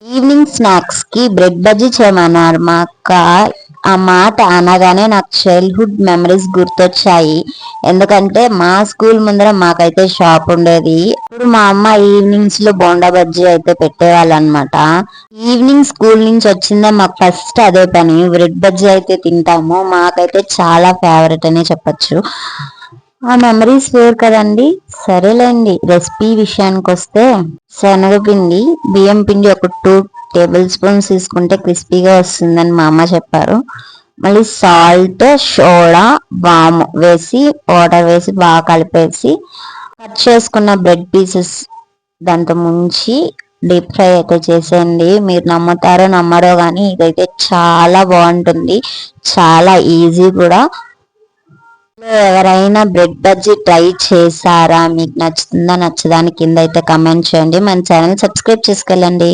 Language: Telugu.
ఈవినింగ్ స్నాక్స్ కి బ్రెడ్ బజ్జీ చేయమన్నారు మా అక్క. ఆ మాట అనగానే నాకు చైల్డ్హుడ్ మెమరీస్ గుర్తొచ్చాయి. ఎందుకంటే మా స్కూల్ ముందర మాకైతే షాప్ ఉండేది. ఇప్పుడు మా అమ్మ ఈవినింగ్స్ లో బోండా బజ్జీ అయితే పెట్టేవాళ్ళు అనమాట. ఈవినింగ్ స్కూల్ నుంచి వచ్చిందే మాకు ఫస్ట్ అదే పని. బ్రెడ్ బజ్జీ అయితే తింటాము. మాకైతే చాలా ఫేవరెట్ అనే చెప్పచ్చు. ఆ మెమరీస్ వేరు కదండి. సరేలేండి, రెసిపీ విషయానికి వస్తే శనగపిండి, బియ్యం పిండి ఒక 2 టేబుల్ స్పూన్స్ తీసుకుంటే క్రిస్పీగా వస్తుందని మా అమ్మ చెప్పారు. మళ్ళీ సాల్ట్, సోడా, వాము వేసి వాటర్ వేసి బాగా కలిపేసి కట్ చేసుకున్న బ్రెడ్ పీసెస్ దాంట్లో ముంచి డీప్ ఫ్రై అయితే చేసేయండి. మీరు నమ్ముతారో నమ్మరో కానీ ఇదైతే చాలా బాగుంటుంది, చాలా ఈజీ కూడా. ఎవరైనా బ్రెడ్ బజ్జీ ట్రై చేశారా? మీకు నచ్చుతుందా నచ్చదా అని కింద అయితే కమెంట్ చేయండి. మన ఛానల్ సబ్స్క్రైబ్ చేసుకెళ్ళండి.